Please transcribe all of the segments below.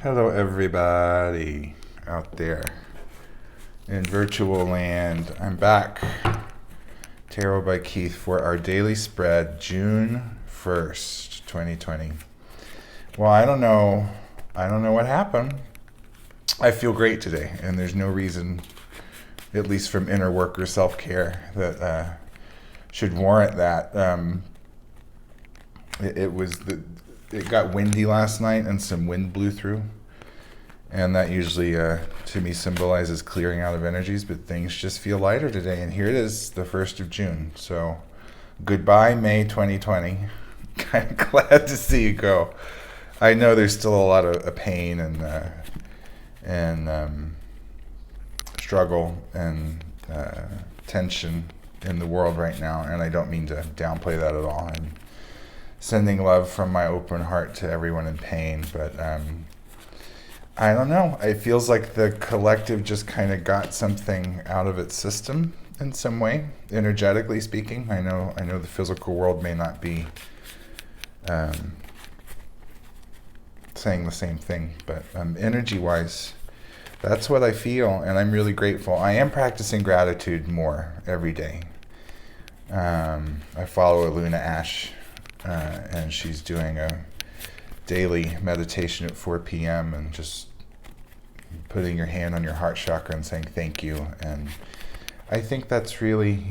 Hello, everybody out there in virtual land. I'm back, Tarot by Keyth, for our daily spread, June 1st, 2020. Well, I don't know what happened. I feel great today, and there's no reason, at least from inner work or self-care, that should warrant that. It got windy last night, and some wind blew through. And that usually, to me, symbolizes clearing out of energies, but things just feel lighter today. And here it is, the 1st of June. So, goodbye, May 2020. Kind of glad to see you go. I know there's still a lot of pain and struggle and tension in the world right now, and I don't mean to downplay that at all. I'm sending love from my open heart to everyone in pain, but I don't know. It feels like the collective just kind of got something out of its system in some way, energetically speaking. I know the physical world may not be saying the same thing, but energy-wise, that's what I feel, and I'm really grateful. I am practicing gratitude more every day. I follow Luna Ash, and she's doing a daily meditation at 4 p.m. and just putting your hand on your heart chakra and saying thank you. And I think that's really,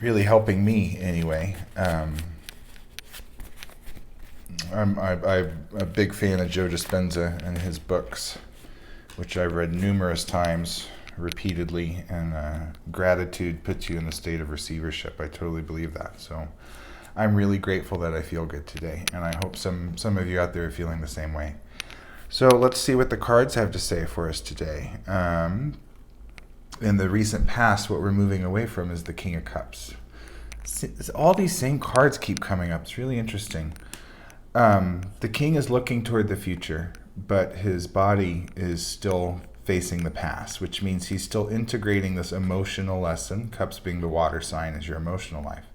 really helping me anyway. I'm a big fan of Joe Dispenza and his books, which I've read numerous times, repeatedly, and gratitude puts you in a state of receivership. I totally believe that. So I'm really grateful that I feel good today, and I hope some of you out there are feeling the same way. So let's see what the cards have to say for us today. In the recent past, what we're moving away from is the King of Cups. All these same cards keep coming up. It's really interesting. The king is looking toward the future, but his body is still facing the past, which means he's still integrating this emotional lesson. Cups being the water sign is your emotional life.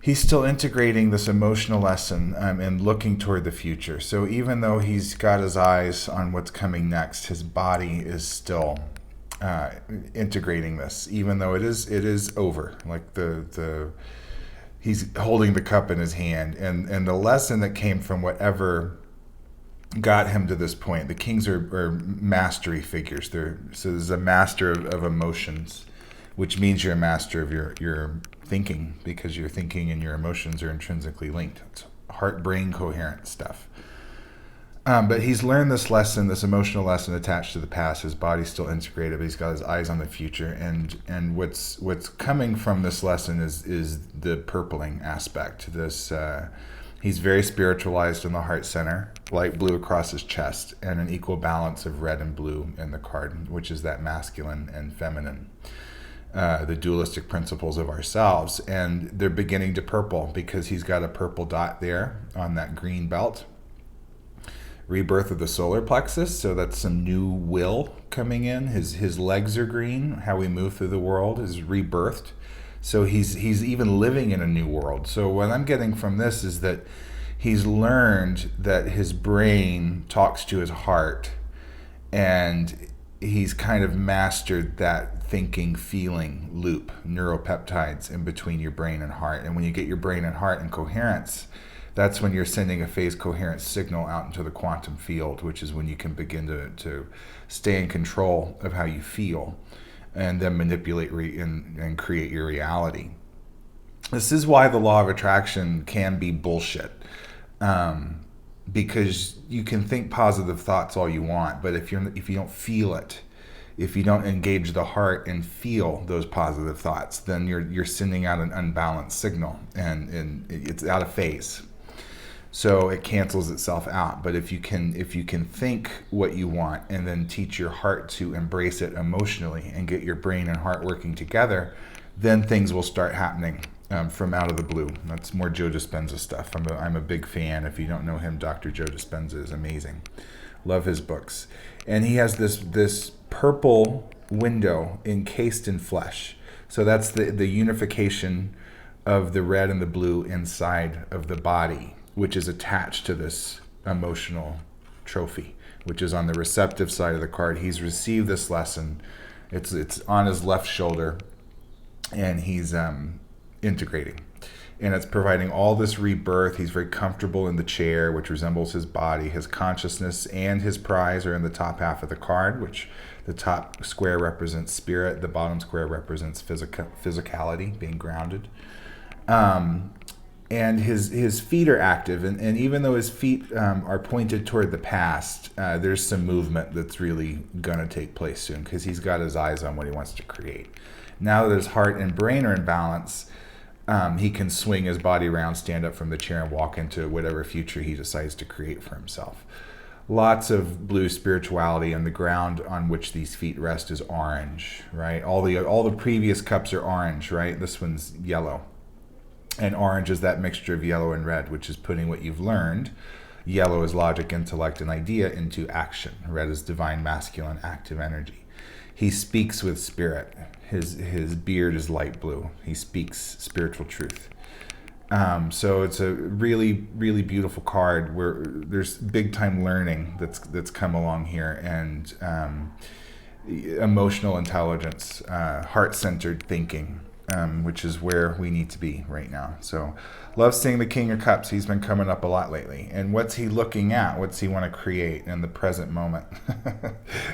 He's still integrating this emotional lesson and looking toward the future. So even though he's got his eyes on what's coming next, his body is still integrating this, even though it is over. Like he's holding the cup in his hand, and the lesson that came from whatever got him to this point. The kings are mastery figures. So there's a master of emotions, which means you're a master of your thinking, because your thinking and your emotions are intrinsically linked. It's heart-brain coherent stuff. But he's learned this lesson, this emotional lesson attached to the past. His body's still integrated, but he's got his eyes on the future. And what's coming from this lesson is the purpling aspect. He's very spiritualized in the heart center, light blue across his chest, and an equal balance of red and blue in the card, which is that masculine and feminine. The dualistic principles of ourselves, and they're beginning to purple because he's got a purple dot there on that green belt. Rebirth of the solar plexus, so that's some new will coming in. His legs are green. How we move through the world is rebirthed. So he's even living in a new world. So what I'm getting from this is that he's learned that his brain talks to his heart, and he's kind of mastered that thinking, feeling loop, neuropeptides in between your brain and heart. And when you get your brain and heart in coherence, that's when you're sending a phase coherent signal out into the quantum field, which is when you can begin to stay in control of how you feel and then manipulate and create your reality. This is why the law of attraction can be bullshit. Because you can think positive thoughts all you want, but if you don't feel it, if you don't engage the heart and feel those positive thoughts, then you're sending out an unbalanced signal, and it's out of phase. So it cancels itself out. But if you can think what you want and then teach your heart to embrace it emotionally and get your brain and heart working together, then things will start happening from out of the blue. That's more Joe Dispenza stuff. I'm a big fan. If you don't know him, Dr. Joe Dispenza is amazing. Love his books. And he has this purple window encased in flesh. So that's the unification of the red and the blue inside of the body, which is attached to this emotional trophy, which is on the receptive side of the card. He's received this lesson. It's on his left shoulder, and he's integrating. And it's providing all this rebirth. He's very comfortable in the chair, which resembles his body. His consciousness and his prize are in the top half of the card, which the top square represents spirit. The bottom square represents physicality, being grounded. And his feet are active. And even though his feet are pointed toward the past, there's some movement that's really going to take place soon, because he's got his eyes on what he wants to create. Now that his heart and brain are in balance, he can swing his body around, stand up from the chair, and walk into whatever future he decides to create for himself. Lots of blue spirituality, and the ground on which these feet rest is orange, right? All the previous cups are orange, right? This one's yellow. And orange is that mixture of yellow and red, which is putting what you've learned, yellow is logic, intellect, and idea, into action. Red is divine, masculine, active energy. He speaks with spirit. His beard is light blue. He speaks spiritual truth. So it's a really, really beautiful card where there's big time learning that's come along here, and emotional intelligence, heart-centered thinking, which is where we need to be right now. So love seeing the King of Cups. He's been coming up a lot lately. And what's he looking at? What's he want to create in the present moment?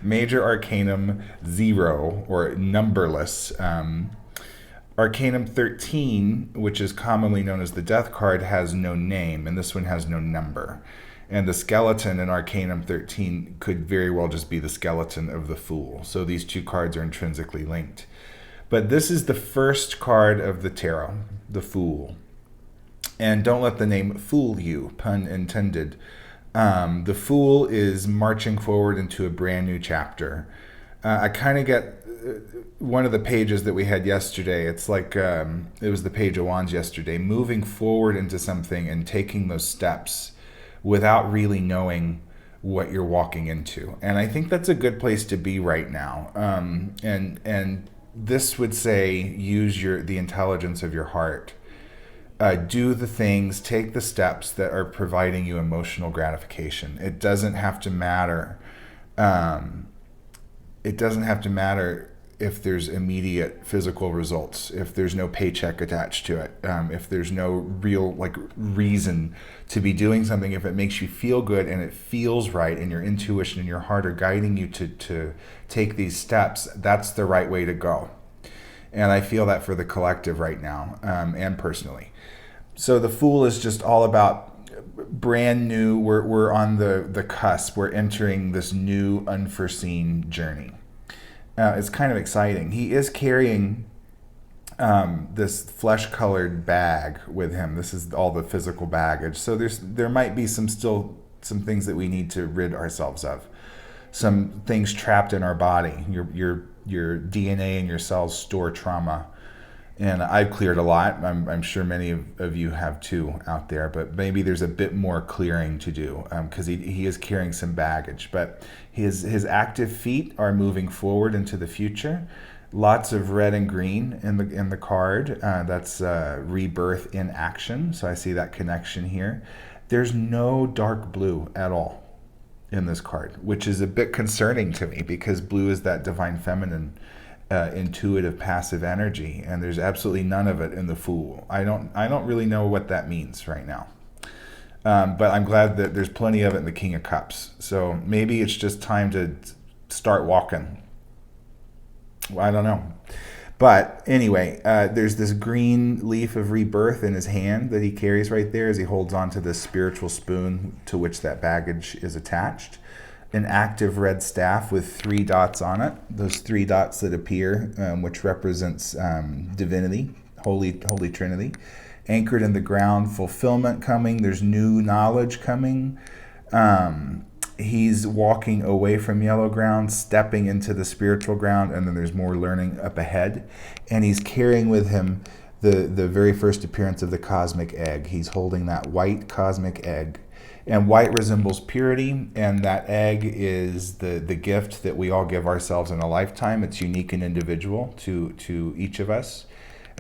Major Arcanum 0, or numberless. Arcanum 13, which is commonly known as the Death card, has no name, and this one has no number. And the skeleton in Arcanum 13 could very well just be the skeleton of the Fool. So these two cards are intrinsically linked. But this is the first card of the tarot, the Fool. And don't let the name fool you, pun intended. The Fool is marching forward into a brand new chapter. I kind of get one of the pages that we had yesterday. It's like it was the Page of Wands yesterday, moving forward into something and taking those steps without really knowing what you're walking into. And I think that's a good place to be right now. And this would say, use the intelligence of your heart. Do the things, take the steps that are providing you emotional gratification. It doesn't have to matter. It doesn't have to matter if there's immediate physical results, if there's no paycheck attached to it, if there's no real reason to be doing something. If it makes you feel good and it feels right, and your intuition and your heart are guiding you to take these steps, that's the right way to go. And I feel that for the collective right now, and personally. So the Fool is just all about brand new. We're on the cusp. We're entering this new unforeseen journey. It's kind of exciting. He is carrying this flesh-colored bag with him. This is all the physical baggage. So there might be some things that we need to rid ourselves of. Some things trapped in our body. Your DNA and your cells store trauma. And I've cleared a lot. I'm sure many of you have too out there, but maybe there's a bit more clearing to do, because he is carrying some baggage. But his active feet are moving forward into the future. Lots of red and green in the card. That's rebirth in action. So I see that connection here. There's no dark blue at all in this card, which is a bit concerning to me, because blue is that divine feminine, intuitive, passive energy, and there's absolutely none of it in the Fool. I don't really know what that means right now, but I'm glad that there's plenty of it in the King of Cups. So maybe it's just time to start walking. I don't know. But anyway, there's this green leaf of rebirth in his hand that he carries right there as he holds on to this spiritual spoon to which that baggage is attached. An active red staff with 3 dots on it. Those 3 dots that appear, which represents divinity, Holy Trinity. Anchored in the ground, fulfillment coming. There's new knowledge coming. He's walking away from yellow ground, stepping into the spiritual ground, and then there's more learning up ahead. And he's carrying with him the very first appearance of the cosmic egg. He's holding that white cosmic egg. And white resembles purity, and that egg is the gift that we all give ourselves in a lifetime. It's unique and individual to each of us.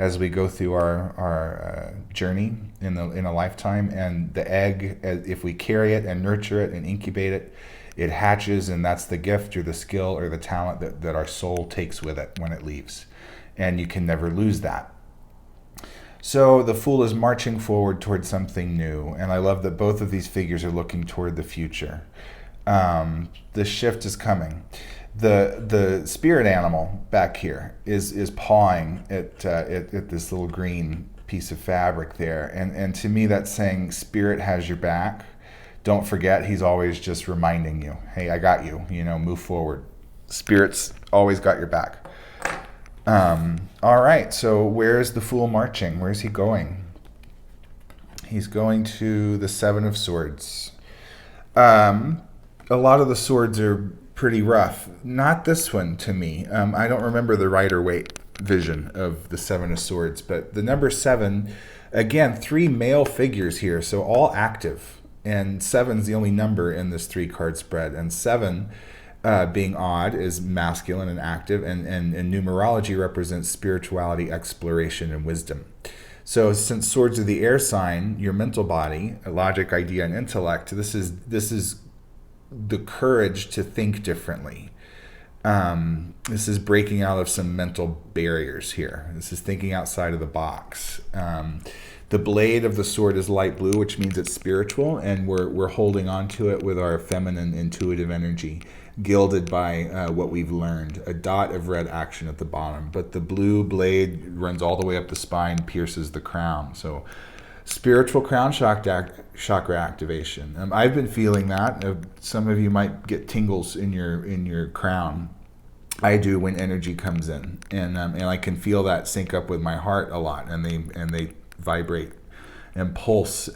as we go through our journey in a lifetime. And the egg, if we carry it and nurture it and incubate it, it hatches, and that's the gift or the skill or the talent that our soul takes with it when it leaves. And you can never lose that. So the Fool is marching forward towards something new, and I love that both of these figures are looking toward the future. The shift is coming. The spirit animal back here is pawing at this little green piece of fabric there, and to me that's saying Spirit has your back. Don't forget, he's always just reminding you, hey, I got you. Move forward. Spirit's always got your back. All right, so where's the Fool marching? Where's he going? He's going to the Seven of Swords. A lot of the swords are pretty rough. Not this one to me. I don't remember the Rider-Waite vision of the Seven of Swords, but the number 7, again, 3 male figures here, so all active. And 7's the only number in this 3-card spread. And 7... being odd is masculine and active, and numerology represents spirituality, exploration, and wisdom. So since swords are the air sign, your mental body, logic, idea, and intellect, this is the courage to think differently. This is breaking out of some mental barriers here. This is thinking outside of the box. The blade of the sword is light blue, which means it's spiritual, and we're holding on to it with our feminine intuitive energy, gilded by what we've learned. A dot of red action at the bottom, but the blue blade runs all the way up the spine, pierces the crown. So spiritual crown chakra activation. I've been feeling that. Some of you might get tingles in your crown. I do when energy comes in, and I can feel that sync up with my heart a lot, and they vibrate and pulse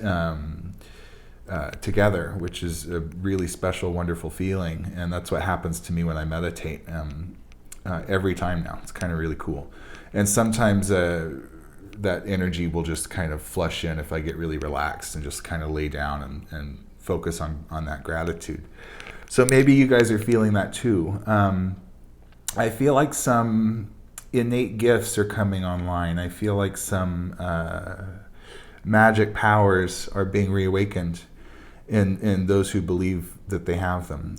together, which is a really special, wonderful feeling. And that's what happens to me when I meditate every time now. It's kind of really cool. And sometimes that energy will just kind of flush in if I get really relaxed and just kind of lay down and focus on that gratitude. So maybe you guys are feeling that too. I feel like some innate gifts are coming online. I feel like some magic powers are being reawakened in those who believe that they have them.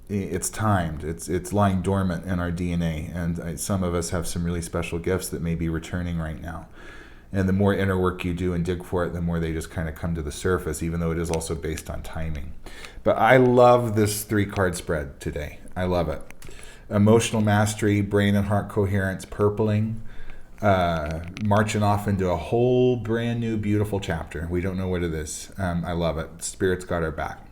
It's timed. It's lying dormant in our DNA, and some of us have some really special gifts that may be returning right now. And the more inner work you do and dig for it, the more they just kind of come to the surface, even though it is also based on timing. But I love this 3-card spread today. I love it. Emotional mastery, brain and heart coherence, purpling, marching off into a whole brand new beautiful chapter. We don't know what it is. I love it. Spirit's got our back.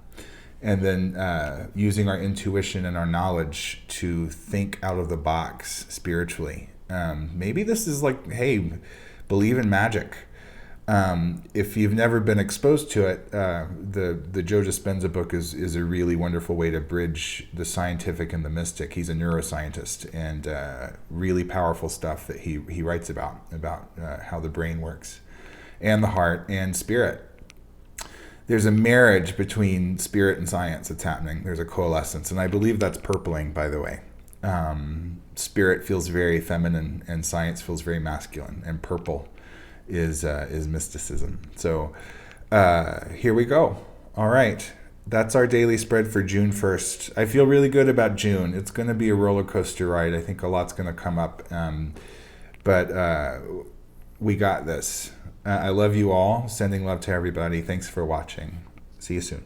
And then using our intuition and our knowledge to think out of the box spiritually. Maybe this is like, hey, believe in magic. If you've never been exposed to it, the Joe Dispenza book is a really wonderful way to bridge the scientific and the mystic. He's a neuroscientist, and really powerful stuff that he writes about how the brain works and the heart and spirit. There's a marriage between spirit and science that's happening. There's a coalescence, and I believe that's purpling, by the way. Spirit feels very feminine, and science feels very masculine, and purple is mysticism. So here we go. All right. That's our daily spread for June 1st. I feel really good about June. It's going to be a roller coaster ride. I think a lot's going to come up. But we got this. I love you all. Sending love to everybody. Thanks for watching. See you soon.